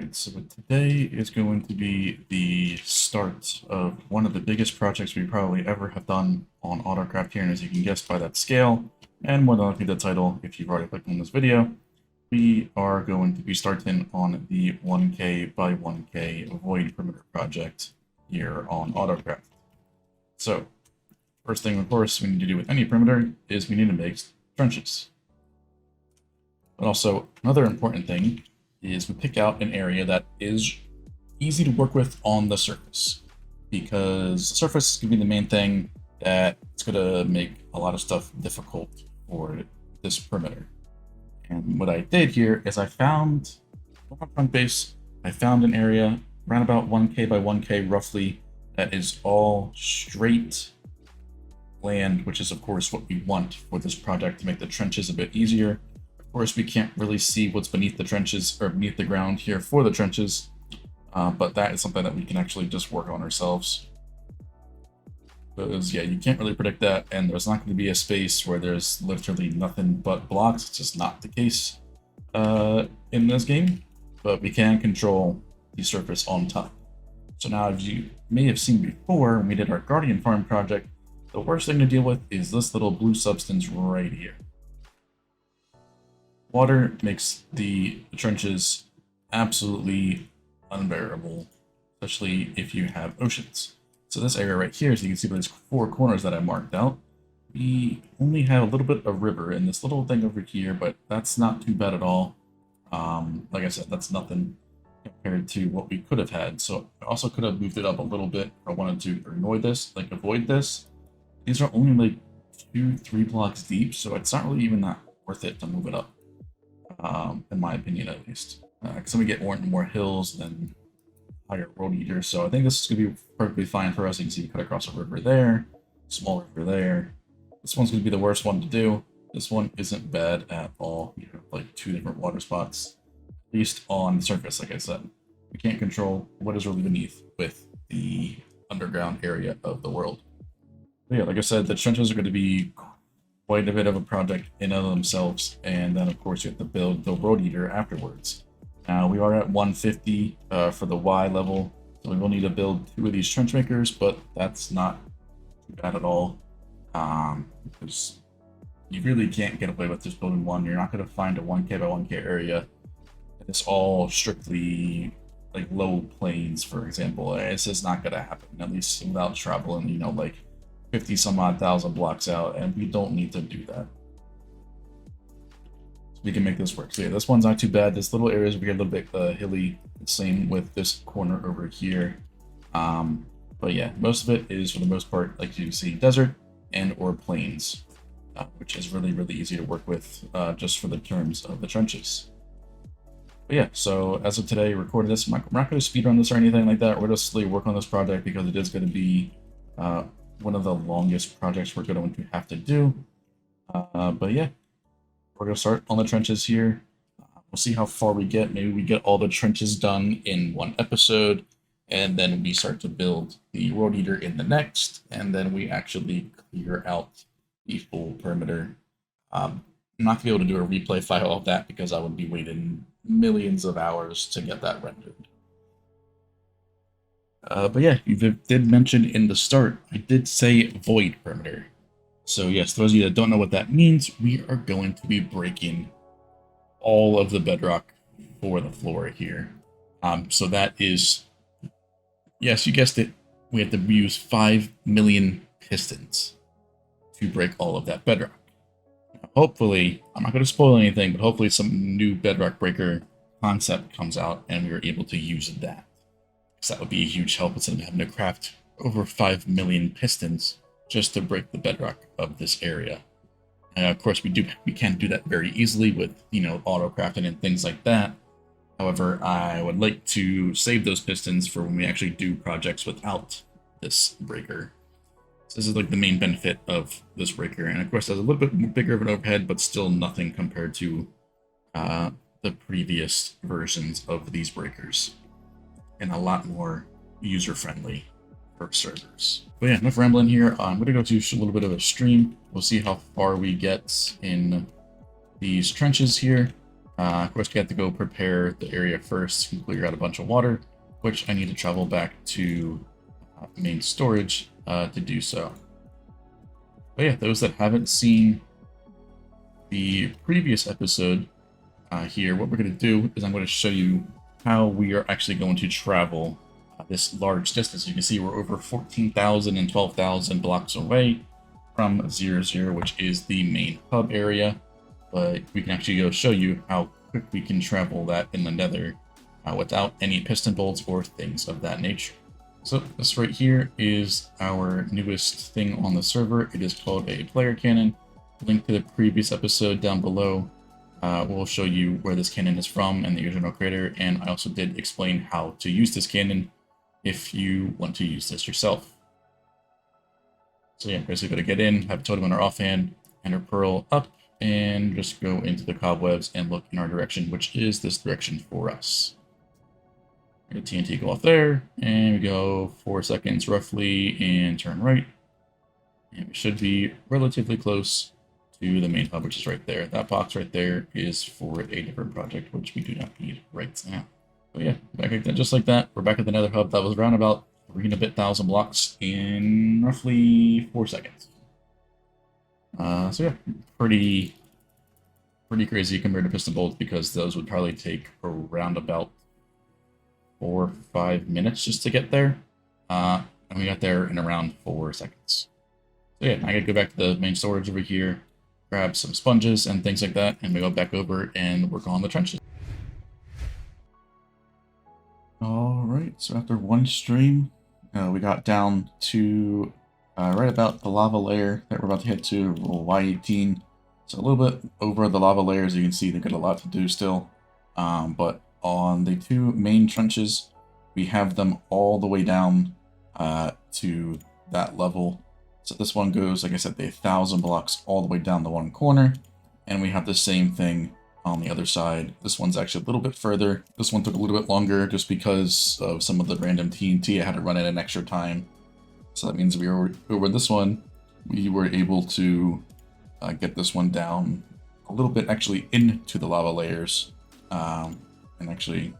Alright, so today is going to be the start of one of the biggest projects we probably ever have done on AutoCraft here, and as you can guess by that scale, and more than likely the title, if you've already clicked on this video, we are going to be starting on the 1K by 1K void perimeter project here on AutoCraft. So, first thing, of course, we need to do with any perimeter is we need to make trenches. But also, another important thing is we pick out an area that is easy to work with on the surface, because the surface is going to be the main thing that it's going to make a lot of stuff difficult for this perimeter. And what I did here is I found on my front base, I found an area around about 1K by 1K roughly that is all straight land, which is of course what we want for this project to make the trenches a bit easier. Of course, we can't really see what's beneath the trenches or beneath the ground here for the trenches, but that is something that we can actually just work on ourselves. Because, yeah, you can't really predict that, and there's not going to be a space where there's literally nothing but blocks. It's just not the case in this game, but we can control the surface on top. So now, as you may have seen before, when we did our Guardian Farm project, the worst thing to deal with is this little blue substance right here. Water makes the trenches absolutely unbearable, especially if you have oceans. So this area right here, so you can see by these 4 corners that I marked out, we only have a little bit of river in this little thing over here, but that's not too bad at all. Like I said, that's nothing compared to what we could have had. So I also could have moved it up a little bit if I wanted to avoid this. These are only like 2-3 blocks deep, so it's not really even that worth it to move it up. In my opinion, at least. Because we get more and more hills than higher road eaters, so I think this is going to be perfectly fine for us. You can see we cut across a river there, small river there. This one's going to be the worst one to do. This one isn't bad at all. You have like 2 different water spots, at least on the surface, like I said. We can't control what is really beneath with the underground area of the world. But yeah, like I said, the trenches are going to be quite a bit of a project in and of themselves, and then of course you have to build the road eater afterwards. Now we are at 150 for the Y level, so we will need to build 2 of these trench makers, but that's not too bad at all, because you really can't get away with just building one. You're not going to find a 1K by 1K area. It's all strictly like low plains, for example. It's just not going to happen, at least without traveling, you know, like 50 some odd thousand blocks out, and we don't need to do that. So we can make this work. So yeah, this one's not too bad. This little area is we get a little bit hilly. Same with this corner over here. But yeah, most of it is for the most part, like you see, desert and or plains, which is really, really easy to work with just for the terms of the trenches. But yeah, so as of today, recorded this. We're not going to speedrun this or anything like that. We're just slowly work on this project because it is going to be one of the longest projects we're going to have to do. But yeah, we're going to start on the trenches here. We'll see how far we get. Maybe we get all the trenches done in one episode, and then we start to build the road eater in the next, and then we actually clear out the full perimeter. I'm not going to be able to do a replay file of that because I would be waiting millions of hours to get that rendered. But yeah, you did mention in the start, I did say void perimeter. So yes, those of you that don't know what that means, we are going to be breaking all of the bedrock for the floor here. So that is, yes, you guessed it, we have to use 5 million pistons to break all of that bedrock. Now, hopefully, I'm not going to spoil anything, but hopefully some new bedrock breaker concept comes out and we are able to use that. So that would be a huge help instead of having to craft over 5 million pistons just to break the bedrock of this area. And of course, we can do that very easily with, you know, AutoCrafting and things like that. However, I would like to save those pistons for when we actually do projects without this breaker. So this is like the main benefit of this breaker. And of course, there's a little bit bigger of an overhead, but still nothing compared to the previous versions of these breakers, and a lot more user-friendly for servers. But yeah, enough rambling here. I'm going to go to a little bit of a stream. We'll see how far we get in these trenches here. Of course, you have to go prepare the area first, clear out a bunch of water, which I need to travel back to main storage to do so. But yeah, those that haven't seen the previous episode here, what we're going to do is I'm going to show you how we are actually going to travel this large distance. You can see we're over 14,000 and 12,000 blocks away from 00, which is the main hub area. But we can actually go show you how quick we can travel that in the nether without any piston bolts or things of that nature. So this right here is our newest thing on the server. It is called a player cannon. Link to the previous episode down below will show you where this cannon is from and the original creator, and I also did explain how to use this cannon if you want to use this yourself. So yeah, basically going to get in, have a totem in our offhand, and our pearl up, and just go into the cobwebs and look in our direction, which is this direction for us. TNT go off there, and we go 4 seconds roughly, and turn right. And we should be relatively close to the main hub, which is right there. That box right there is for a different project, which we do not need right now. So yeah, back at that, just like that, we're back at the nether hub. That was around about 3 and a bit thousand blocks in roughly 4 seconds. So yeah, pretty crazy compared to piston bolts, because those would probably take around about 4 or 5 minutes just to get there. And we got there in around 4 seconds. So yeah, I gotta go back to the main storage over here, grab some sponges and things like that, and we go back over and work on the trenches. Alright, so after one stream, we got down to right about the lava layer that we're about to head to, Y18. So a little bit over the lava layers. You can see they've got a lot to do still. But on the 2 main trenches, we have them all the way down to that level. So this one goes, like I said, the 1,000 blocks all the way down the one corner. And we have the same thing on the other side. This one's actually a little bit further. This one took a little bit longer just because of some of the random TNT. I had to run it an extra time. So that means we were over this one. We were able to get this one down a little bit actually into the lava layers. And actually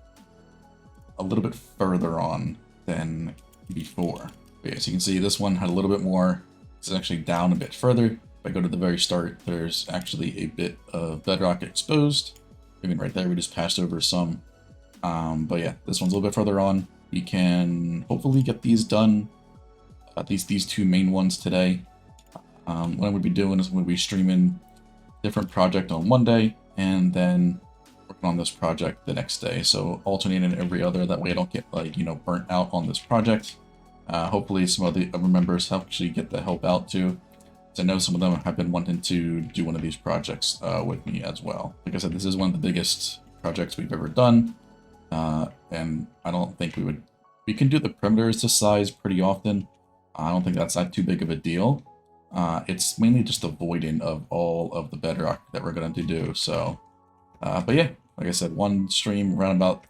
a little bit further on than before. But yeah, so you can see this one had a little bit more. It's actually down a bit further. If I go to the very start, there's actually a bit of bedrock exposed. Even right there, we just passed over some. But yeah, this one's a little bit further on. We can hopefully get these done, at least these 2 main ones today. What I'm going to be doing is I'm going to be streaming different project on one day, and then working on this project the next day. So alternating every other, that way I don't get burnt out on this project. Hopefully some of the other members actually get the help out too. I know some of them have been wanting to do one of these projects with me as well. Like I said, this is one of the biggest projects we've ever done. And I don't think we can do the perimeters this size pretty often. I don't think that's not too big of a deal. It's mainly just the voiding of all of the bedrock that we're going to do. So, but yeah, like I said, one stream around about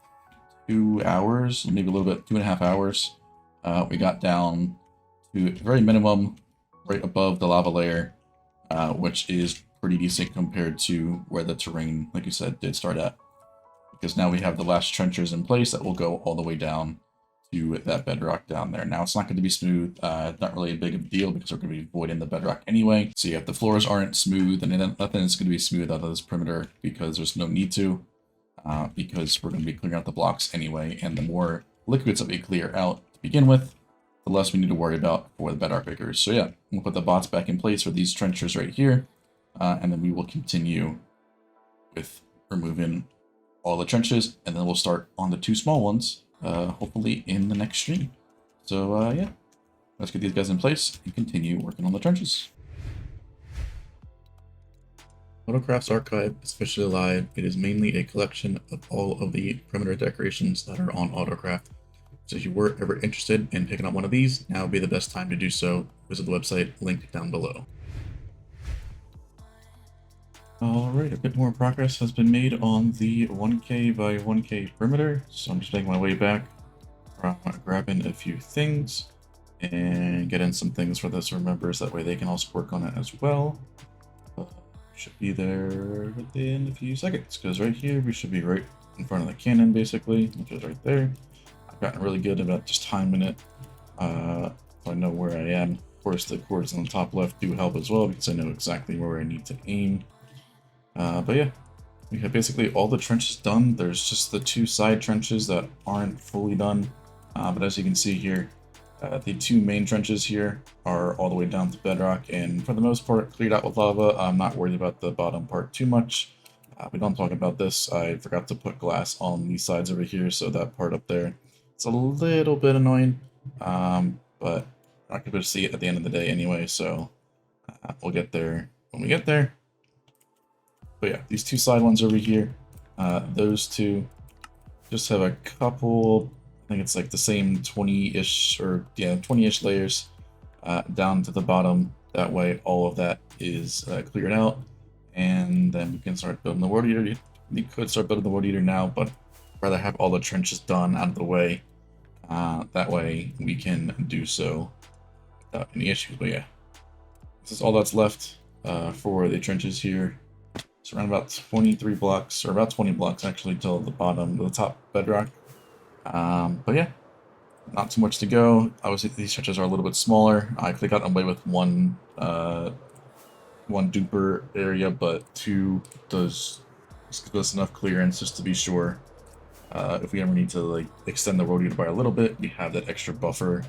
2 hours, maybe a little bit, 2.5 hours. We got down to very minimum right above the lava layer, which is pretty decent compared to where the terrain, like you said, did start at. Because now we have the last trenchers in place that will go all the way down to that bedrock down there. Now it's not going to be smooth. Not really a big of a deal because we're going to be voiding the bedrock anyway. So yeah, if the floors aren't smooth, and then nothing is going to be smooth out of this perimeter because there's no need to, because we're going to be clearing out the blocks anyway. And the more liquids that we clear out to begin with, the less we need to worry about for the bedrock pickers. So yeah, we'll put the bots back in place for these trenchers right here, and then we will continue with removing all the trenches, and then we'll start on the 2 small ones, hopefully in the next stream. So yeah, let's get these guys in place and continue working on the trenches. AutoCraft's archive is officially live. It is mainly a collection of all of the perimeter decorations that are on AutoCraft. So if you were ever interested in picking up one of these, now would be the best time to do so. Visit the website linked down below. Alright, a bit more progress has been made on the 1K by 1K perimeter. So I'm just making my way back, grabbing a few things, and getting some things for the server members. That way they can also work on it as well. should be there within a few seconds, because right here we should be right in front of the cannon, basically, which is right there. I've gotten really good about just timing it, so I know where I am. Of course, the coordinates on the top left do help as well, because I know exactly where I need to aim. But yeah, we have basically all the trenches done. There's just the 2 side trenches that aren't fully done, but as you can see here, the 2 main trenches here are all the way down to bedrock, and for the most part cleared out with lava. I'm not worried about the bottom part too much. We don't talk about this. I forgot to put glass on these sides over here, so that part up there, it's a little bit annoying, but I could see it at the end of the day anyway, so we'll get there when we get there. But yeah, these 2 side ones over here, those 2 just have a couple, I think it's like the same 20-ish, or yeah, 20-ish layers down to the bottom. That way all of that is cleared out, and then we can start building the water heater. We could start building the water heater now, but I'd rather have all the trenches done out of the way. That way we can do so without any issues. But yeah, this is all that's left for the trenches here. It's around about 23 blocks, or about 20 blocks actually, till the bottom, the top bedrock. But yeah, not too much to go. Obviously, these trenches are a little bit smaller. I could have gotten away with one duper area, but 2 does give us enough clearance just to be sure. If we ever need to like extend the road by a little bit, we have that extra buffer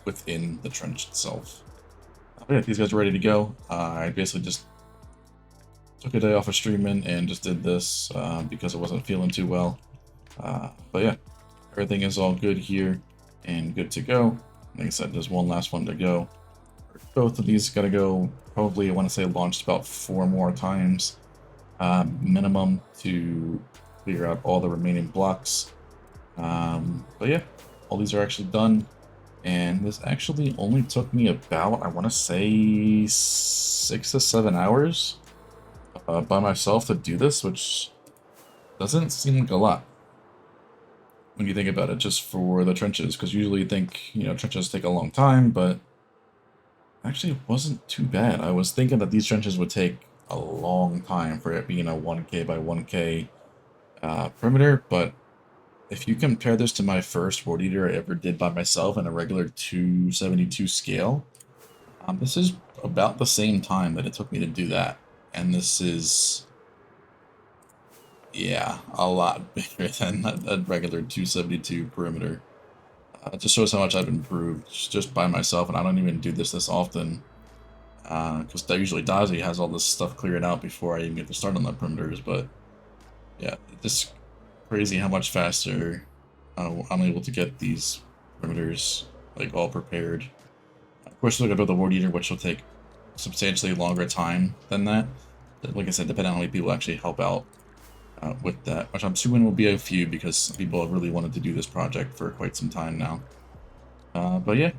within the trench itself. But yeah, these guys are ready to go. I basically just took a day off of streaming and just did this because I wasn't feeling too well. But yeah, everything is all good here and good to go. Like I said, there's one last one to go. Both of these gotta go, probably I want to say launched about 4 more times minimum to clear out all the remaining blocks. But yeah, all these are actually done. And this actually only took me about, I want to say 6 to 7 hours by myself to do this, which doesn't seem like a lot when you think about it, just for the trenches, because usually you think, you know, trenches take a long time, but actually it wasn't too bad. I was thinking that these trenches would take a long time for it being a 1k by 1k perimeter, but if you compare this to my first wood eater I ever did by myself in a regular 272 scale, this is about the same time that it took me to do that. And this is, yeah, a lot bigger than a regular 272 perimeter. It just shows how much I've improved just by myself, and I don't even do this often. Because usually Dazi has all this stuff cleared out before I even get to start on the perimeters, but yeah, it's just crazy how much faster I'm able to get these perimeters like all prepared. Of course, look at the wood eater, which will take substantially longer time than that. Like I said, depending on how many people actually help out with that, which I'm assuming will be a few because people have really wanted to do this project for quite some time now. But yeah,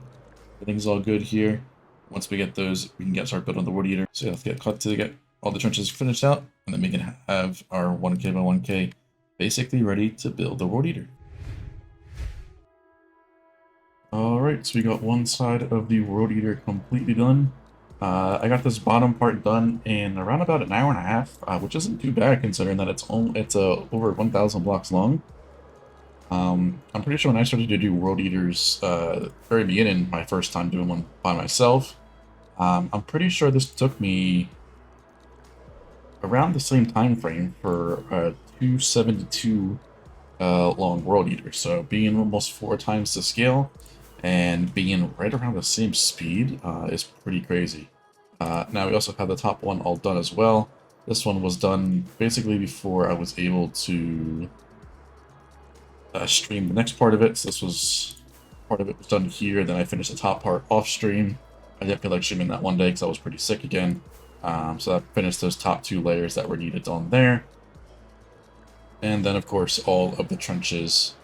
everything's all good here. Once we get those, we can start building the wood eater. So let's get cut to get all the trenches finished out, and then we can have our 1k by 1k basically ready to build the wood eater. Alright, so we got one side of the road eater completely done. I got this bottom part done in around about an hour and a half, which isn't too bad considering that it's over 1,000 blocks long. I'm pretty sure when I started to do road eaters very beginning, my first time doing one by myself, I'm pretty sure this took me around the same time frame for a 272 long road eater. So being almost 4 times the scale and being right around the same speed is pretty crazy. Now we also have the top one all done as well. This one was done basically before I was able to stream the next part of it. So this was part of it was done here, then I finished the top part off stream. I didn't feel like streaming that one day because I was pretty sick again. So I finished those top 2 layers that were needed on there. And then of course all of the trenches,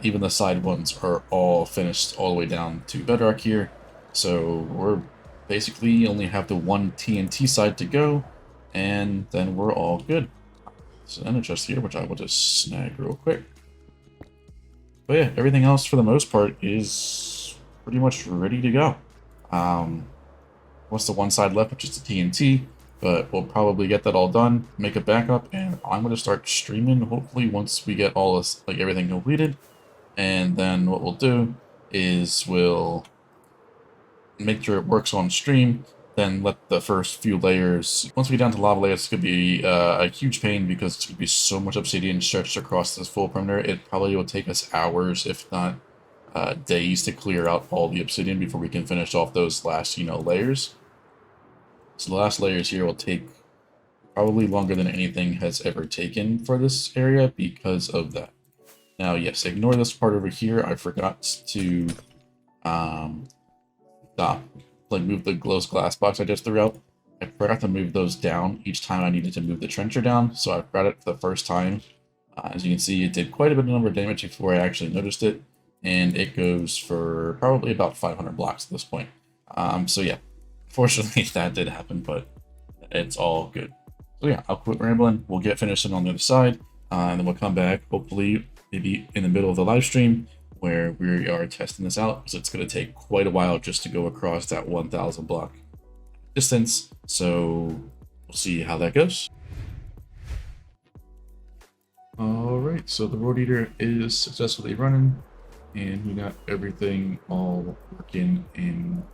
even the side ones, are all finished all the way down to bedrock here. So we're basically only have the one TNT side to go, and then we're all good. So then it's just here, which I will just snag real quick. But yeah, everything else for the most part is pretty much ready to go. What's the one side left, which is the TNT. But we'll probably get that all done, make a backup, and I'm going to start streaming hopefully once we get all this, like everything completed. And then what we'll do is we'll make sure it works on stream, then let the first few layers, once we get down to lava layers, it's going to be a huge pain because it's going to be so much obsidian stretched across this full perimeter. It probably will take us hours, if not days, to clear out all the obsidian before we can finish off those last, layers. So the last layers here will take probably longer than anything has ever taken for this area because of that. Now, yes, ignore this part over here. I forgot to stop, like move the glow's glass box I just threw out. I forgot to move those down each time I needed to move the trencher down, so I've got it for the first time. As you can see, it did quite a bit of number of damage before I actually noticed it, and it goes for probably about 500 blocks at this point. So yeah, fortunately that did happen, but it's all good. So yeah, I'll quit rambling. We'll get finishing on the other side, and then we'll come back, hopefully maybe in the middle of the live stream, where we are testing this out, because it's going to take quite a while just to go across that 1,000 block distance. So we'll see how that goes. Alright, so the road eater is successfully running, and we got everything all working in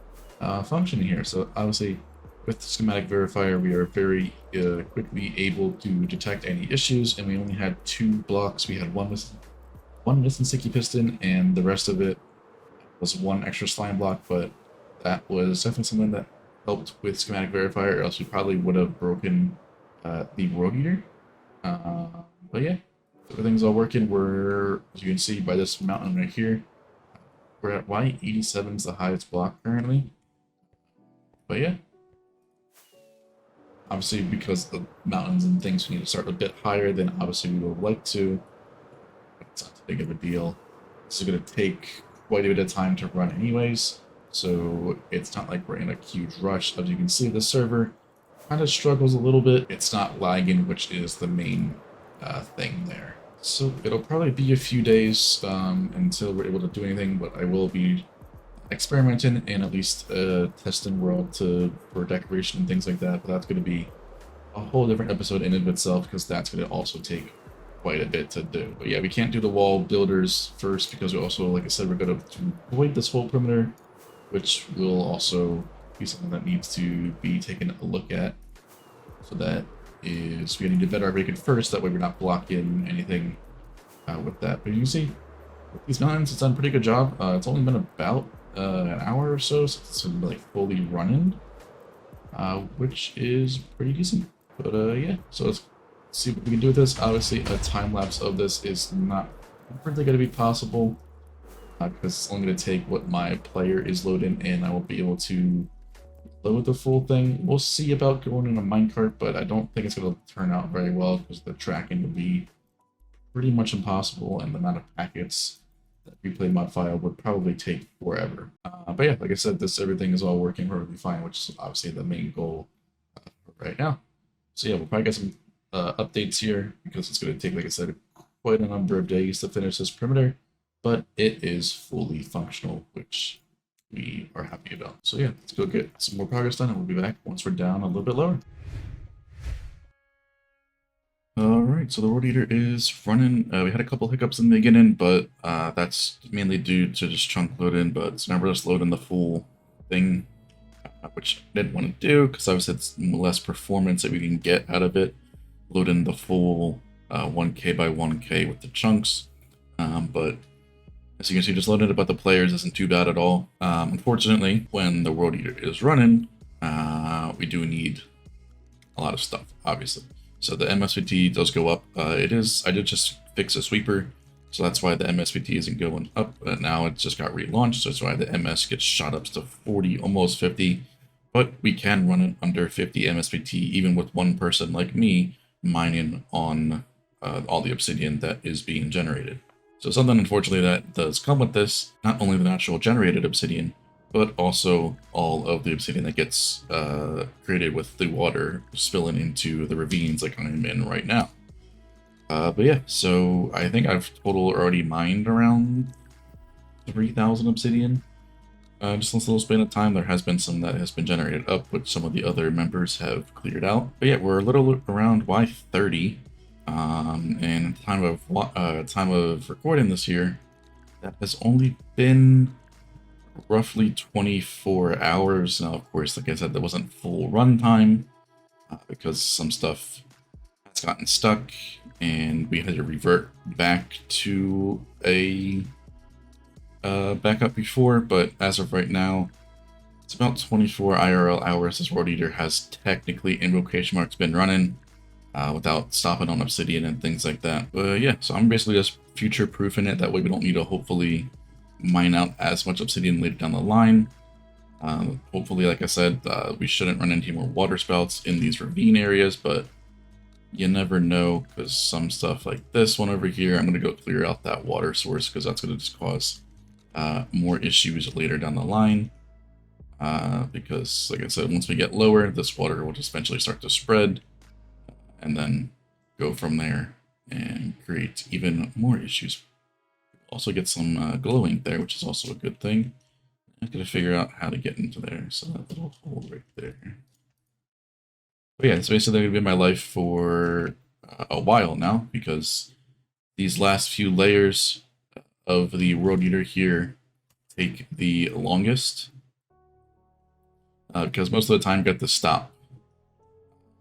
function here. So obviously with the schematic verifier, we are very quickly able to detect any issues, and we only had 2 blocks. We had one missing sticky piston, and the rest of it was 1 extra slime block, but that was definitely something that helped with schematic verifier, or else we probably would have broken the road eater. But yeah, everything's all working. We're, as you can see by this mountain right here, we're at Y87 is the highest block currently. But yeah, obviously because the mountains and things, we need to start a bit higher than obviously we would like to. It's not too big of a deal. This is going to take quite a bit of time to run anyways, so it's not like we're in a huge rush. As you can see, the server kind of struggles a little bit. It's not lagging, which is the main thing there. So it'll probably be a few days until we're able to do anything, but I will be experimenting and at least testing world for decoration and things like that. But that's going to be a whole different episode in and of itself, because that's going to also take quite a bit to do. But yeah, we can't do the wall builders first because we also, like I said, we're going to avoid this whole perimeter, which will also be something that needs to be taken a look at. So that is, we need to bedrock break it first, that way we're not blocking anything with that. But you can see with these mountains, it's done a pretty good job. It's only been about an hour or so since it's been like fully running, which is pretty decent. But yeah, so let's see what we can do with this. Obviously, a time lapse of this is not really going to be possible because it's only going to take what my player is loading, and I won't be able to load the full thing. We'll see about going in a minecart, but I don't think it's going to turn out very well because the tracking will be pretty much impossible, and the amount of packets that replay mod file would probably take forever. But yeah, like I said, everything is all working perfectly fine, which is obviously the main goal right now. So yeah, we'll probably get some updates here because it's going to take, like I said, quite a number of days to finish this perimeter, but it is fully functional, which we are happy about. So yeah, let's go get some more progress done, and we'll be back once we're down a little bit lower. Alright, so the road eater is running. We had a couple hiccups in the beginning, but that's mainly due to just chunk loading, but it's never just loading the full thing, which I didn't want to do because obviously it's less performance that we can get out of it, loading the full 1K by 1K with the chunks. But as you can see, just loading it about the players isn't too bad at all. Unfortunately, when the road eater is running, we do need a lot of stuff, obviously. So the MSVT does go up. I did just fix a sweeper, so that's why the MSVT isn't going up. But now it just got relaunched, so that's why the MS gets shot up to 40, almost 50. But we can run it under 50 MSVT, even with one person like me mining on all the obsidian that is being generated. So something, unfortunately, that does come with this, not only the natural generated obsidian, but also all of the obsidian that gets created with the water spilling into the ravines like I'm in right now. But yeah, so I think I've total already mined around 3,000 obsidian. just in this little span of time, there has been some that has been generated up, which some of the other members have cleared out. But yeah, we're a little around Y30, and time of recording this year, that has only been roughly 24 hours. Now, of course, like I said, that wasn't full runtime because some stuff has gotten stuck, and we had to revert back to a backup before. But as of right now, it's about 24 IRL hours this World Eater has technically, in quotation marks, been running without stopping on Obsidian and things like that. But yeah, so I'm basically just future-proofing it. That way we don't need to hopefully mine out as much Obsidian later down the line. Hopefully, like I said, we shouldn't run into more water spouts in these ravine areas, but you never know, because some stuff like this one over here, I'm going to go clear out that water source, because that's going to just cause more issues later down the line. Because, like I said, once we get lower, this water will just eventually start to spread, and then go from there and create even more issues. Also get some glowing there, which is also a good thing. I'm gonna figure out how to get into there. So that little hole right there. But yeah, it's basically gonna be my life for a while now, because these last few layers of the World Eater here take the longest. Because most of the time you got to stop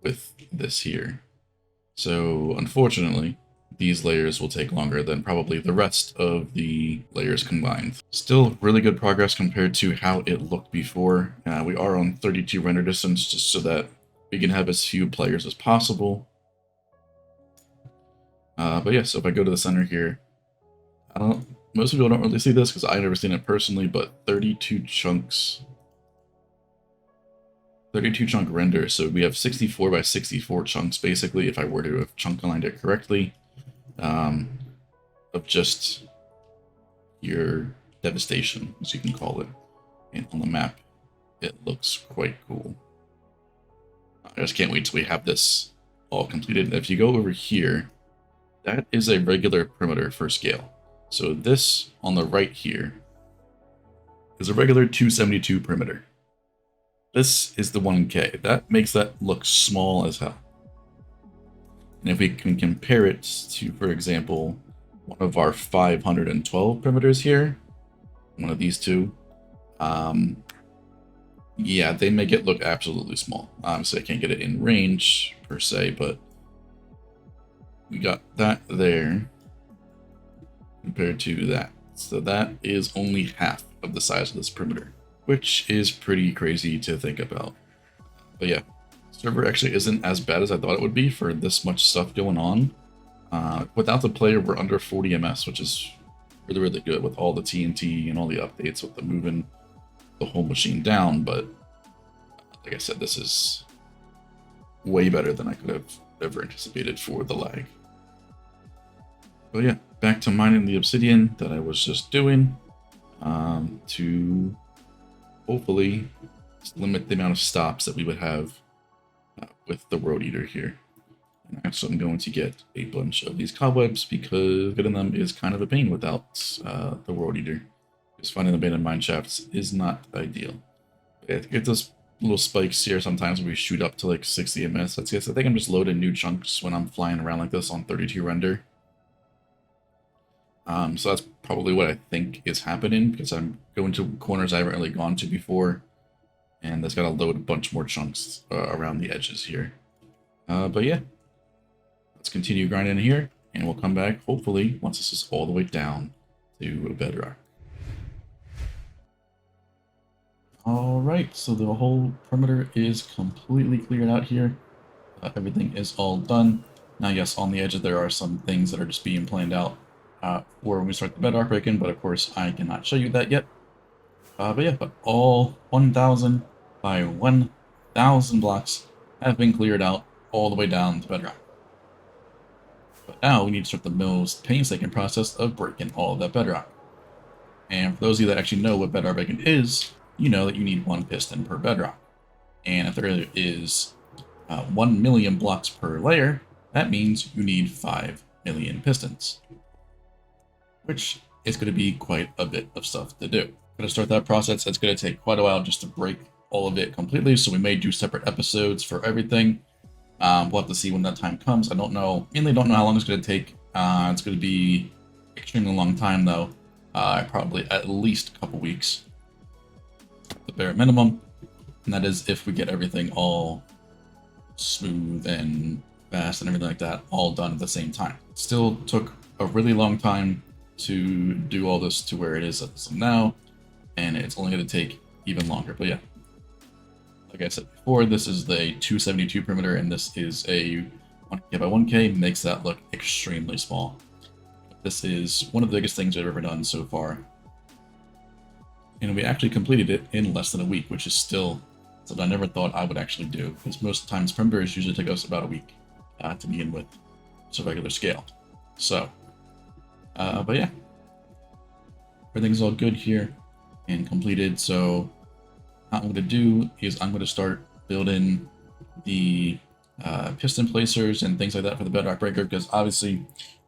with this here. So unfortunately, these layers will take longer than probably the rest of the layers combined. Still really good progress compared to how it looked before. We are on 32 render distance, just so that we can have as few players as possible. But yeah, so if I go to the center here, most people don't really see this because I've never seen it personally, but 32 chunks. 32 chunk render, so we have 64 by 64 chunks basically, if I were to have chunk aligned it correctly, of just your devastation, as you can call it. And on the map, it looks quite cool. I just can't wait till we have this all completed. If you go over here, that is a regular perimeter for scale. So this on the right here is a regular 272 perimeter. This is the 1K. That makes that look small as hell. And if we can compare it to, for example, one of our 512 perimeters here, one of these two, yeah, they make it look absolutely small. Obviously, I can't get it in range, per se, but we got that there compared to that. So that is only half of the size of this perimeter, which is pretty crazy to think about. But yeah, server actually isn't as bad as I thought it would be for this much stuff going on. Without the player, we're under 40 ms, which is really, really good with all the TNT and all the updates with the moving the whole machine down. But like I said, this is way better than I could have ever anticipated for the lag. But yeah, back to mining the obsidian that I was just doing to hopefully limit the amount of stops that we would have with the World Eater here. And so I'm going to get a bunch of these cobwebs because getting them is kind of a pain without the World Eater. Because finding the abandoned mine shafts is not ideal. Get those little spikes here sometimes when we shoot up to like 60 ms. That's yes, I think I'm just loading new chunks when I'm flying around like this on 32 render. So that's probably what I think is happening, because I'm going to corners I haven't really gone to before, and that's got to load a bunch more chunks around the edges here. But yeah, let's continue grinding here, and we'll come back hopefully once this is all the way down to bedrock. Alright, so the whole perimeter is completely cleared out here. Everything is all done. Now yes, on the edges there are some things that are just being planned out for when we start the bedrock breaking, but of course I cannot show you that yet. But yeah, but all 1,000 by 1,000 blocks have been cleared out all the way down to bedrock. But now we need to start the most painstaking process of breaking all of that bedrock. And for those of you that actually know what bedrock breaking is, you know that you need 1 piston per bedrock. And if there is 1 million blocks per layer, that means you need 5 million pistons, which is going to be quite a bit of stuff to do. going to start that process. It's going to take quite a while just to break all of it completely, so we may do separate episodes for everything. We'll have to see when that time comes. I don't know, mainly don't know how long it's going to take. It's going to be extremely long time though, probably at least a couple weeks, the bare minimum, and that is if we get everything all smooth and fast and everything like that all done at the same time. It still took a really long time to do all this to where it is now, and it's only going to take even longer. But yeah, like I said before, this is the 272 perimeter, and this is a 1K by 1K, makes that look extremely small. This is one of the biggest things I've ever done so far. And we actually completed it in less than a week, which is still something I never thought I would actually do, because most times perimeters usually take us about a week to begin with. It's a regular scale. So, but yeah, everything's all good here and completed. So what I'm going to do is I'm going to start building the piston placers and things like that for the bedrock breaker, because obviously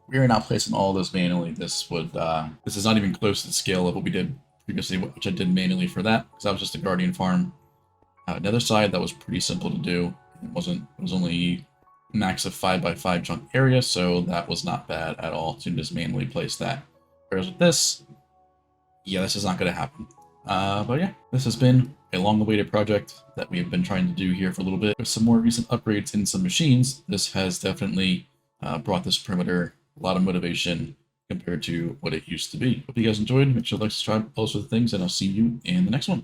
we are not placing all this manually. This is not even close to the scale of what we did previously, which I did manually for that, because that was just a Guardian farm. Another side that was pretty simple to do. It was only max of 5x5 chunk area, so that was not bad at all to just manually place that. Whereas with this, yeah, this is not going to happen. But yeah, this has been a long-awaited project that we have been trying to do here for a little bit. With some more recent upgrades in some machines, this has definitely brought this perimeter a lot of motivation compared to what it used to be. Hope you guys enjoyed. Make sure to like, subscribe, all those other things, and I'll see you in the next one.